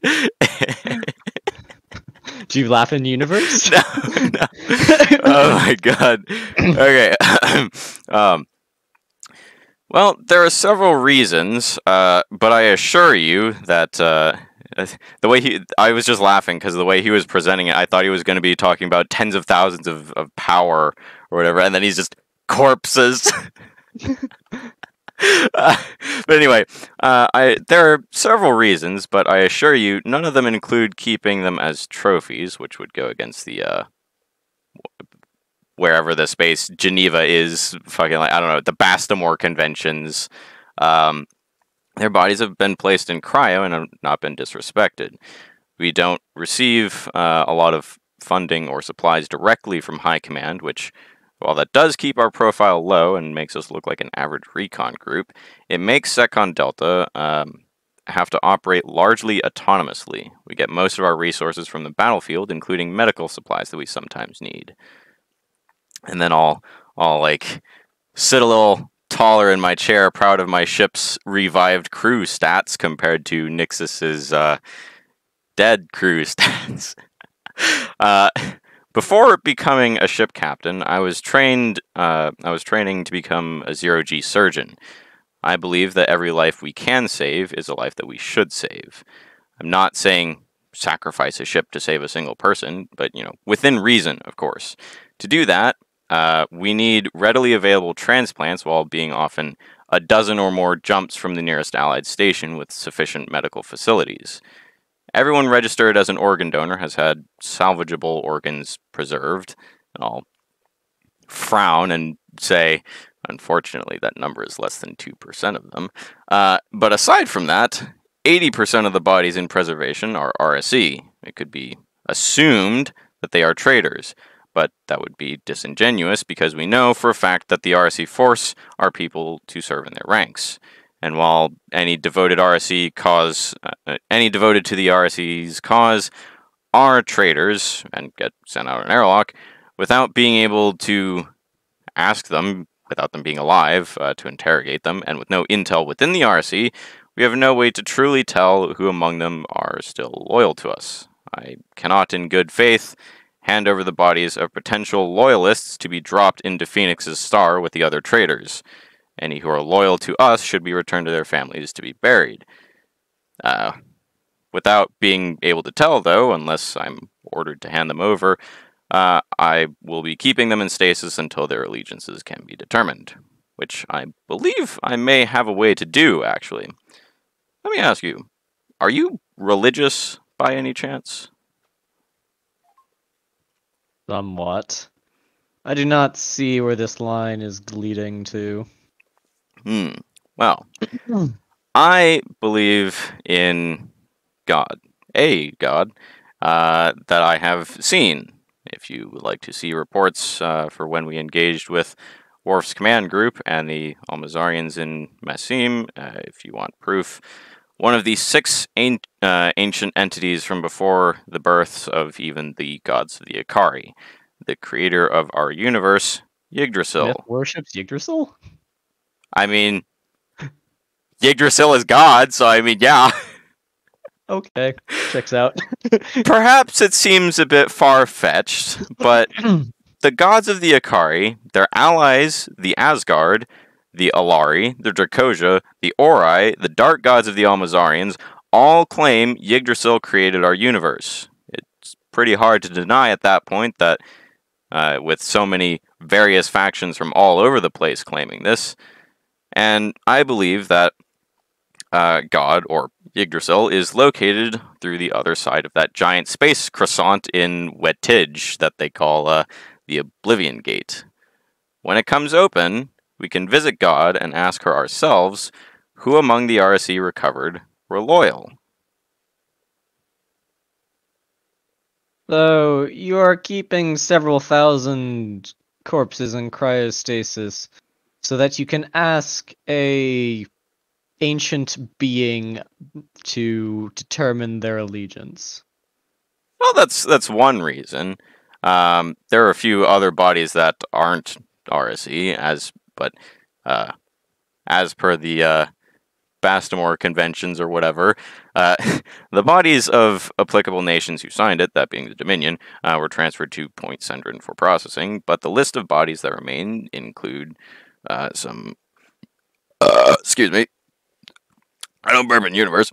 Do you laugh in universe? No, no. Oh my god. Okay. Well, there are several reasons, but I assure you that the way I was just laughing because the way he was presenting it, I thought he was going to be talking about tens of thousands of power or whatever, and then he's just corpses. But anyway, there are several reasons, but I assure you, none of them include keeping them as trophies, which would go against the wherever the space Geneva is, fucking like I don't know, the Bastamore conventions. Their bodies have been placed in cryo and have not been disrespected. We don't receive a lot of funding or supplies directly from High Command, which, while that does keep our profile low and makes us look like an average recon group, it makes Secon Delta have to operate largely autonomously. We get most of our resources from the battlefield, including medical supplies that we sometimes need. And then I'll like sit a little taller in my chair, proud of my ship's revived crew stats compared to Nixus's dead crew stats. Before becoming a ship captain, I was training to become a zero-G surgeon. I believe that every life we can save is a life that we should save. I'm not saying sacrifice a ship to save a single person, but within reason, of course. To do that, we need readily available transplants while being often a dozen or more jumps from the nearest Allied station with sufficient medical facilities. Everyone registered as an organ donor has had salvageable organs preserved. And I'll frown and say, unfortunately, that number is less than 2% of them. But aside from that, 80% of the bodies in preservation are RSE. It could be assumed that they are traitors, but that would be disingenuous because we know for a fact that the RSE force our people to serve in their ranks. And while any devoted to the RSE's cause are traitors and get sent out an airlock, without being able to ask them, without them being alive, to interrogate them, and with no intel within the RSE, we have no way to truly tell who among them are still loyal to us. I cannot, in good faith, hand over the bodies of potential loyalists to be dropped into Phoenix's star with the other traitors. Any who are loyal to us should be returned to their families to be buried. Without being able to tell, though, unless I'm ordered to hand them over, I will be keeping them in stasis until their allegiances can be determined. Which I believe I may have a way to do, actually. Let me ask you, are you religious by any chance? Somewhat. I do not see where this line is leading to. Well, I believe in God. A God that I have seen. If you would like to see reports for when we engaged with Worf's command group and the Almazarians in Massim, if you want proof, one of the 6 ancient entities from before the births of even the gods of the Ikari, the creator of our universe, Yggdrasil. Myth worships Yggdrasil? I mean, Yggdrasil is God, so I mean, yeah. Okay, checks out. Perhaps it seems a bit far-fetched, but the gods of the Ikari, their allies, the Asgard, the Alari, the Dracosia, the Ori, the dark gods of the Almazarians, all claim Yggdrasil created our universe. It's pretty hard to deny at that point that, with so many various factions from all over the place claiming this, And I believe that God, or Yggdrasil, is located through the other side of that giant space croissant in Wettige that they call the Oblivion Gate. When it comes open, we can visit God and ask her ourselves who among the RSE recovered were loyal. So you are keeping several thousand corpses in cryostasis so that you can ask a ancient being to determine their allegiance. Well, that's one reason. There are a few other bodies that aren't RSE, uh, as per the Bastamore conventions or whatever, uh, the bodies of applicable nations who signed it, that being the Dominion, were transferred to Point Sendrin for processing. But the list of bodies that remain include some. Excuse me. I don't bourbon universe.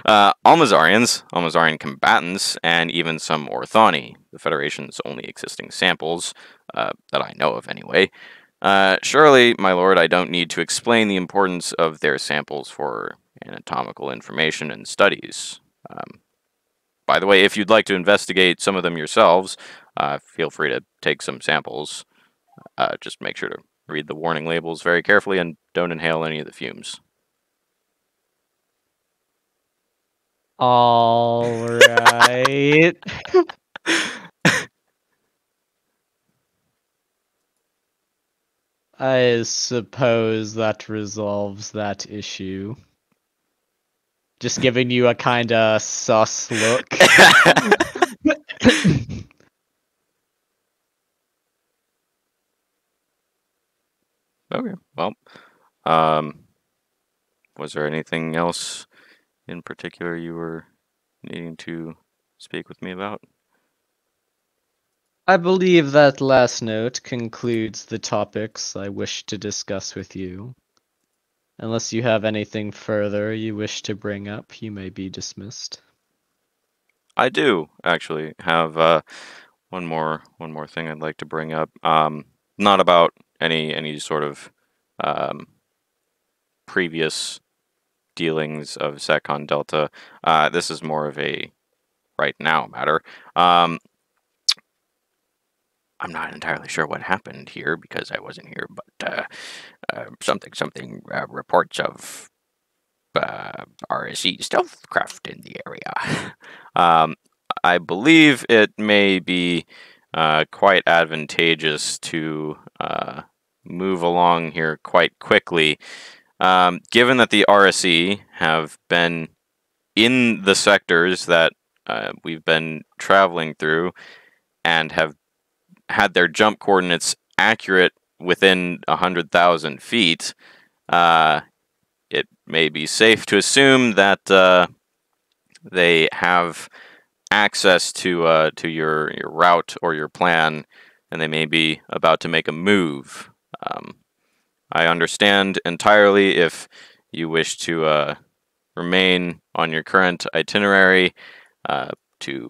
Almazarians, Almazarian combatants, and even some Orthani, the Federation's only existing samples, that I know of anyway. Surely, my lord, I don't need to explain the importance of their samples for anatomical information and studies. By the way, if you'd like to investigate some of them yourselves, feel free to take some samples. Just make sure to read the warning labels very carefully and don't inhale any of the fumes. All right. I suppose that resolves that issue. Just giving you a kinda sus look. Okay, well, um, was there anything else in particular you were needing to speak with me about? I believe that last note concludes the topics I wish to discuss with you. Unless you have anything further you wish to bring up, you may be dismissed. I do actually have one more thing I'd like to bring up. Not about any sort of um, previous dealings of Satcon Delta. This is more of a right now matter. I'm not entirely sure what happened here because I wasn't here, but something reports of RSE stealthcraft in the area. um, I believe it may be quite advantageous to move along here quite quickly, given that the RSE have been in the sectors that we've been traveling through and have had their jump coordinates accurate within 100,000 feet. Uh, it may be safe to assume that they have access to your route or your plan, and they may be about to make a move. I understand entirely if you wish to remain on your current itinerary to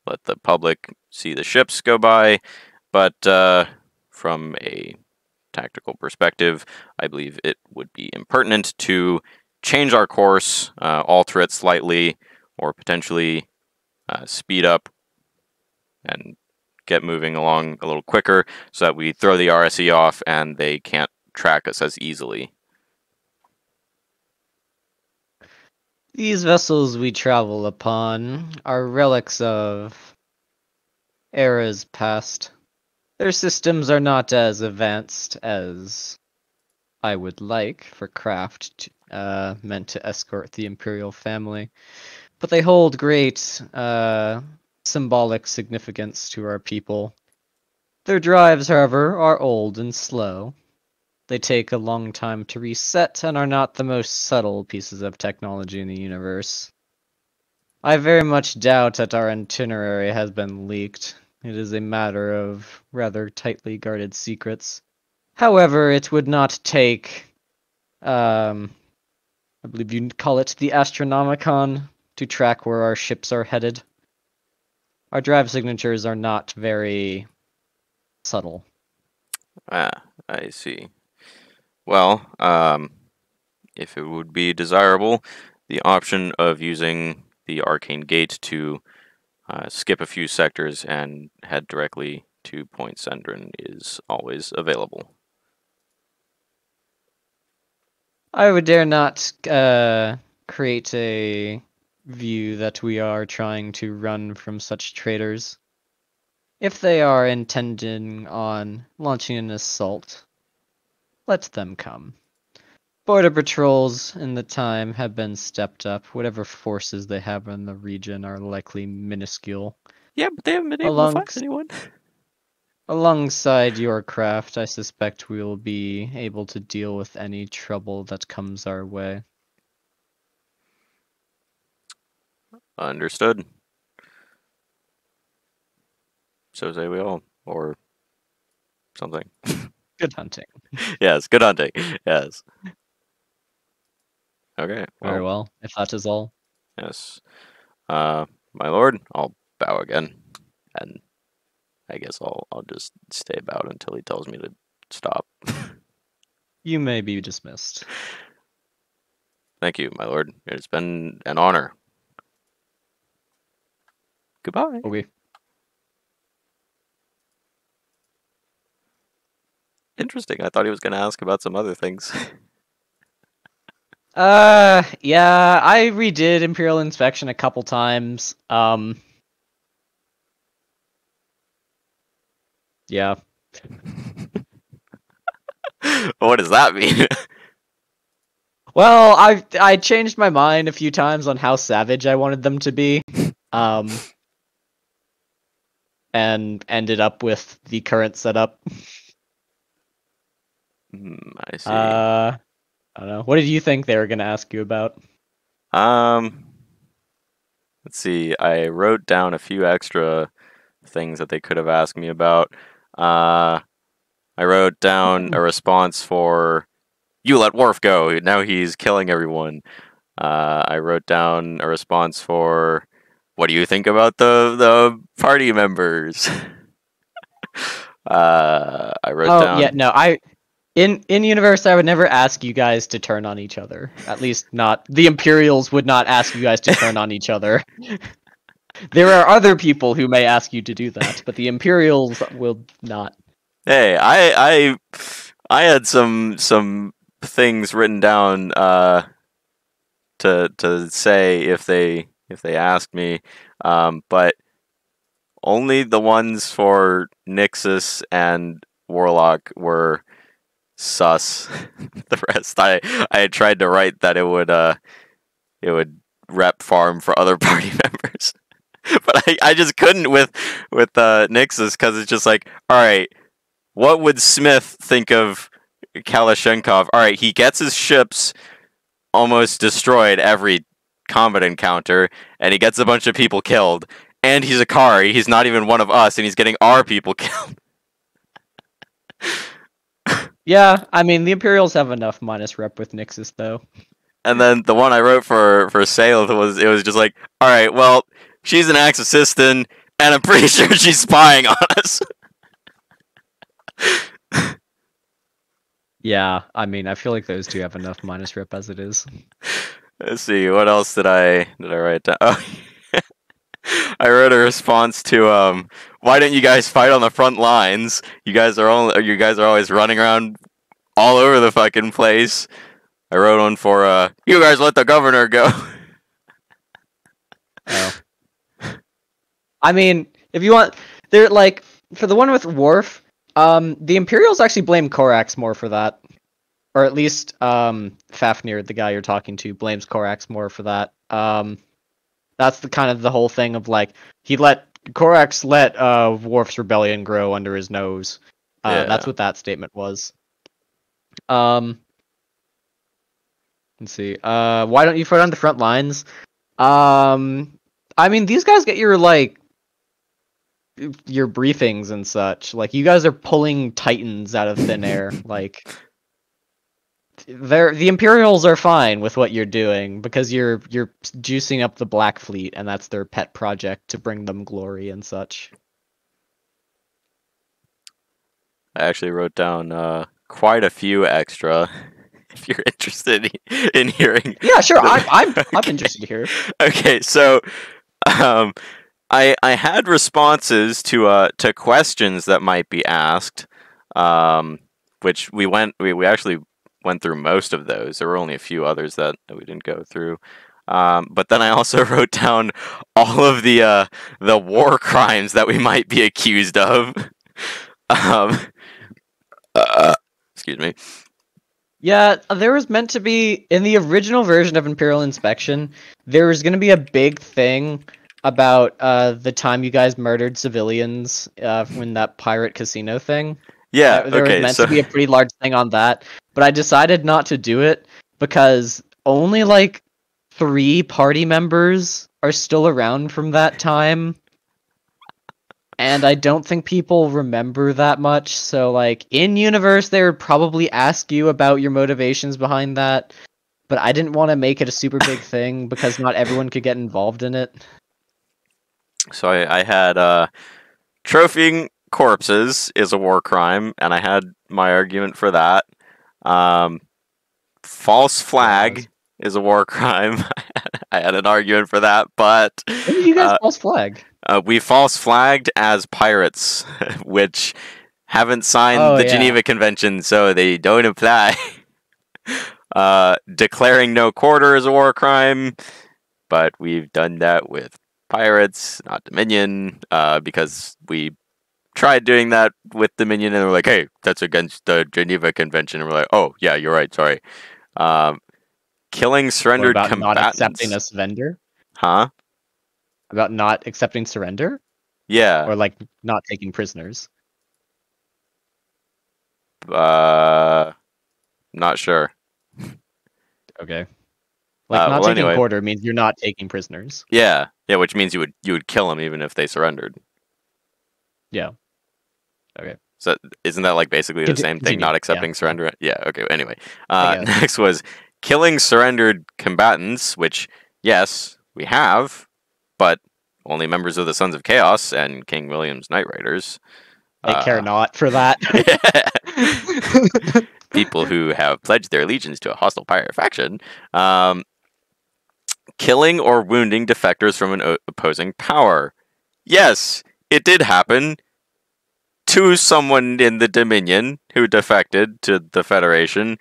let the public see the ships go by, but from a tactical perspective, I believe it would be impertinent to change our course, alter it slightly, or potentially speed up and get moving along a little quicker so that we throw the RSE off and they can't track us as easily. These vessels we travel upon are relics of eras past. Their systems are not as advanced as I would like for craft meant to escort the Imperial family, but they hold great symbolic significance to our people. Their drives, however, are old and slow. They take a long time to reset and are not the most subtle pieces of technology in the universe. I very much doubt that our itinerary has been leaked. It is a matter of rather tightly guarded secrets. However, it would not take, I believe you'd call it the Astronomicon, to track where our ships are headed. Our drive signatures are not very subtle. I see. Well, if it would be desirable, the option of using the arcane gate to skip a few sectors and head directly to Point Sendrin is always available. I would dare not create a view that we are trying to run from such traitors. If they are intending on launching an assault, let them come. Border patrols in the time have been stepped up. Whatever forces they have in the region are likely minuscule. Yeah, but they haven't been able to find Alongs anyone. Alongside your craft, I suspect we will be able to deal with any trouble that comes our way. Understood. So say we all, or something. Good hunting. Yes, good hunting. Yes. Okay. Very Well, well, if that is all. yes. My lord, I'll bow again, and I guess I'll just stay bowed until he tells me to stop. You may be dismissed. Thank you, my lord. It's been an honor. Goodbye. Okay. Interesting. I thought he was going to ask about some other things. Yeah, I redid Imperial Inspection a couple times. Yeah. What does that mean? Well, I changed my mind a few times on how savage I wanted them to be. And ended up with the current setup. I see. I don't know. What did you think they were gonna ask you about? Um, let's see. I wrote down a few extra things that they could have asked me about. I wrote down a response for "You let Worf go. Now he's killing everyone." I wrote down a response for "What do you think about the party members?" I wrote Oh yeah, down. no, in universe I would never ask you guys to turn on each other. At least not the Imperials would not ask you guys to turn on each other. There are other people who may ask you to do that, but the Imperials will not. Hey, I had some things written down to say if they asked me, but only the ones for Nixus and Warlock were sus. The rest, I had tried to write that it would rep farm for other party members, but I just couldn't with Nixus because it's just like, all right, what would Smith think of Kalashnikov? All right, he gets his ships almost destroyed every combat encounter, and he gets a bunch of people killed. And he's a Kari. He's not even one of us, and he's getting our people killed. Yeah, I mean the Imperials have enough minus rep with Nixus though. And then the one I wrote for Sale was just like, all right, well, she's an Axis assistant, and I'm pretty sure she's spying on us. Yeah, I mean I feel like those two have enough minus rep as it is. Let's see, what else did I write down? Oh, I wrote a response to why don't you guys fight on the front lines? You guys are always running around all over the fucking place. I wrote one for you guys let the governor go. Oh. I mean, if you want, they're like for the one with Worf, the Imperials actually blame Korax more for that, or at least Fafnir, the guy you're talking to, blames Korax more for that. That's the kind of the whole thing of like Korax let Worf's rebellion grow under his nose. Yeah. That's what that statement was. Let's see. Why don't you fight on the front lines? I mean, these guys get your briefings and such. Like, you guys are pulling titans out of thin air. Like, the Imperials are fine with what you're doing because you're juicing up the Black Fleet, and that's their pet project to bring them glory and such. I actually wrote down quite a few extra. If you're interested in hearing. Yeah, sure. I'm Okay. interested to hear. Okay, so um, I had responses to questions that might be asked, which we actually went through most of those. There were only a few others that we didn't go through. But then I also wrote down all of the war crimes that we might be accused of. Um, excuse me. Yeah, there was meant to be in the original version of Imperial Inspection. There was going to be a big thing about the time you guys murdered civilians when that pirate casino thing. Yeah. There was Okay. meant So to be a pretty large thing on that, but I decided not to do it because only like 3 party members are still around from that time. And I don't think people remember that much. So, like, in universe, they would probably ask you about your motivations behind that. But I didn't want to make it a super big thing because not everyone could get involved in it. so I had trophying corpses is a war crime, and I had my argument for that. Um, false flag is a war crime. I had an argument for that, but When did you guys uh, false flag? we false flagged as pirates, which haven't signed Oh, the yeah. Geneva Convention, so they don't apply. Declaring no quarter is a war crime, but we've done that with pirates, not Dominion, because we tried doing that with Dominion, and they're like, "Hey, that's against the Geneva Convention." And we're like, "Oh, yeah, you're right. Sorry." Um, killing What surrendered about not accepting combatants, a surrender? huh? About not accepting surrender? Yeah. Or, like, not taking prisoners? Not sure. Okay. Like, not Well, taking anyway, quarter means you're not taking prisoners. yeah, which means you would kill them even if they surrendered. Yeah. Okay. So isn't that like basically the same thing? Continue. Not Yeah. accepting surrender. Yeah. Okay. Anyway, I guess. next was killing surrendered combatants, which yes we have, but only members of the Sons of Chaos and King William's Knight Riders. I care not for that. People who have pledged their allegiance to a hostile pirate faction. Killing or wounding defectors from an opposing power. Yes, it did happen to someone in the Dominion who defected to the Federation.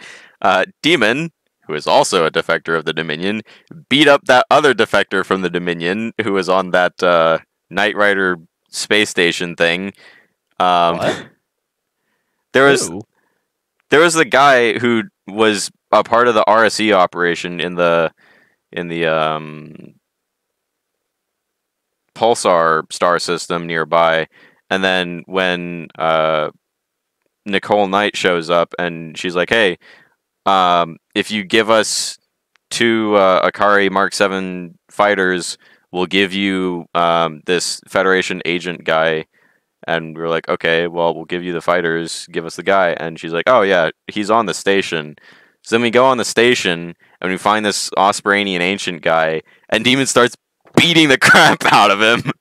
Demon, who is also a defector of the Dominion, beat up that other defector from the Dominion who was on that Knight Rider space station thing. What? There was Who? there was the guy who was a part of the RSE operation in the Pulsar star system nearby, and then when Nicole Knight shows up and she's like, "Hey, if you give us 2 Akari Mark 7 fighters, we'll give you this Federation agent guy." And we were like, "Okay, well, we'll give you the fighters. Give us the guy." And she's like, "Oh yeah, he's on the station." So then we go on the station and we find this Ospranian ancient guy, and Demon starts beating the crap out of him.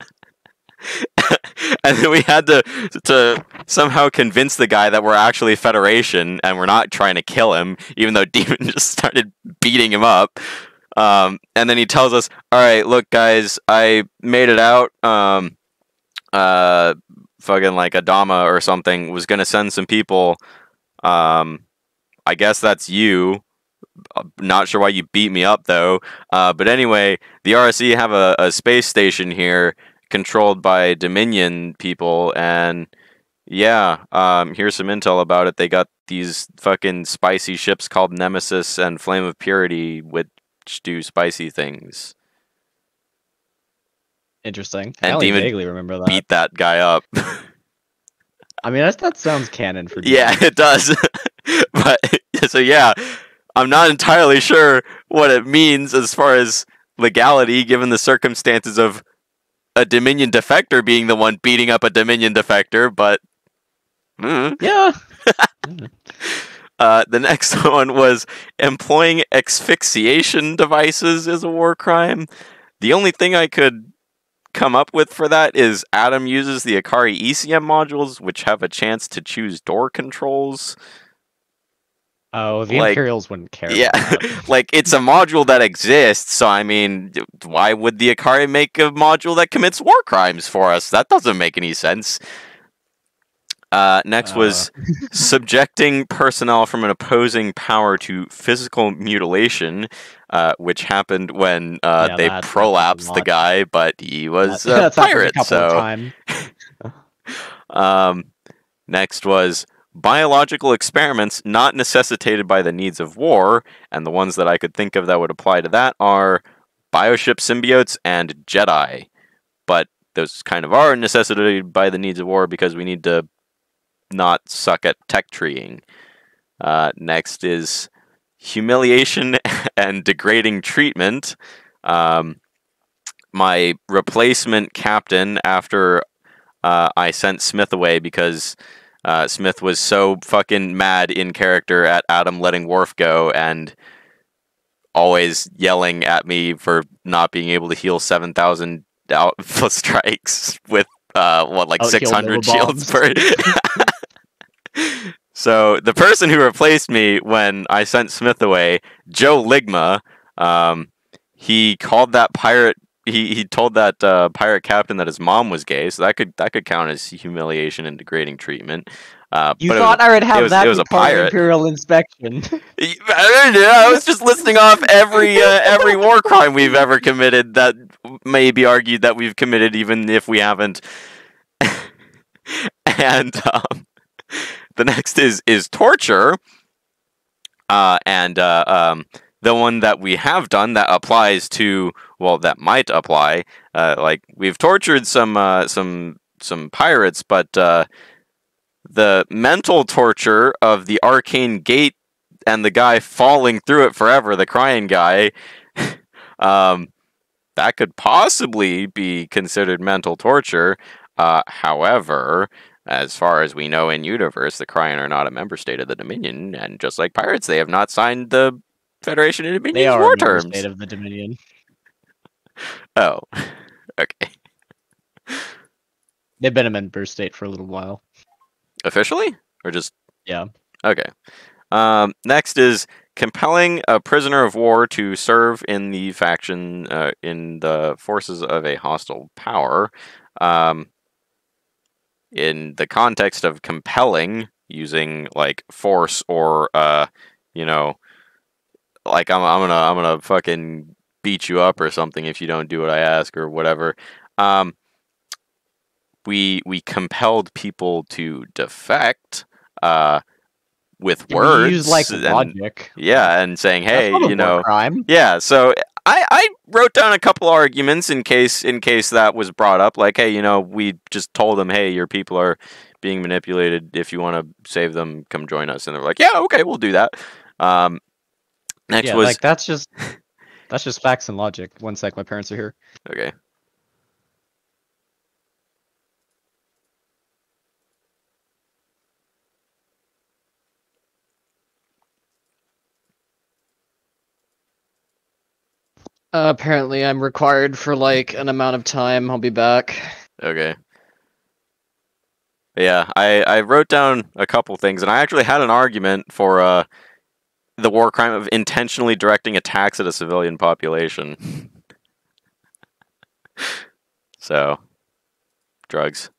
And then we had to somehow convince the guy that we're actually Federation and we're not trying to kill him, even though Demon just started beating him up. And then he tells us, "All right, look, guys, I made it out. Fucking like Adama or something was gonna send some people. I guess that's you. Not sure why you beat me up though. But anyway, the RSE have a space station here controlled by Dominion people, and yeah, here's some intel about it. They got these fucking spicy ships called Nemesis and Flame of Purity, which do spicy things." Interesting. I And only Demon vaguely remember that. beat that guy up. I mean, that sounds canon for Yeah, Demon. it does. But so yeah, I'm not entirely sure what it means as far as legality, given the circumstances of a Dominion defector being the one beating up a Dominion defector. But Yeah. the next one was employing asphyxiation devices is a war crime. The only thing I could come up with for that is Adam uses the Akari ECM modules, which have a chance to choose door controls. Oh, the Like, Imperials wouldn't care yeah, about that. like it's a module that exists. So I mean, why would the Akari make a module that commits war crimes for us? That doesn't make any sense. Next Uh, was subjecting personnel from an opposing power to physical mutilation, which happened when yeah, they that happens a prolapsed the lot. guy, but he was a That's happened a pirate. couple of So times. um, next was biological experiments not necessitated by the needs of war, and the ones that I could think of that would apply to that are bioship symbiotes and Jedi. But those kind of are necessitated by the needs of war because we need to not suck at tech treeing. Next is humiliation and degrading treatment. My replacement captain, after I sent Smith away because Smith was so fucking mad in character at Adam letting Worf go and always yelling at me for not being able to heal 7,000 strikes with like Out-heal 600 shields bombs. per. So the person who replaced me when I sent Smith away, Joe Ligma, he called that pirate. He told that pirate captain that his mom was gay, so that could count as humiliation and degrading treatment. You But thought I would have it that was be a part of pirate. Imperial inspection. I was just listing off every war crime we've ever committed that may be argued that we've committed, even if we haven't. And the next is torture, and the one that we have done that applies to, well, that might apply. Like we've tortured some pirates, but the mental torture of the arcane gate and the guy falling through it forever, the crying guy, that could possibly be considered mental torture. However, as far as we know in universe, the Cryon are not a member state of the Dominion, and just like pirates, they have not signed the Federation and They Dominion's are a war member state terms. of the Dominion. Oh, okay. They've been a member state for a little while. Officially? Or just... Yeah. Okay. Next is compelling a prisoner of war to serve in the faction, in the forces of a hostile power. In the context of compelling, using like force or you know, like I'm gonna fucking beat you up or something if you don't do what I ask or whatever. We compelled people to defect with Yeah, we use like words and logic. yeah, and saying, That's hey, not a you war know, crime. yeah. So I wrote down a couple arguments in case that was brought up, like, hey, you know, we just told them, hey, your people are being manipulated. If you want to save them, come join us. And they're like, yeah, okay, we'll do that. Next Yeah, was like that's just facts and logic. One sec, my parents are here. okay. Apparently I'm required for like an amount of time. I'll be back. Okay. Yeah, I wrote down a couple things, and I actually had an argument for the war crime of intentionally directing attacks at a civilian population. So, drugs.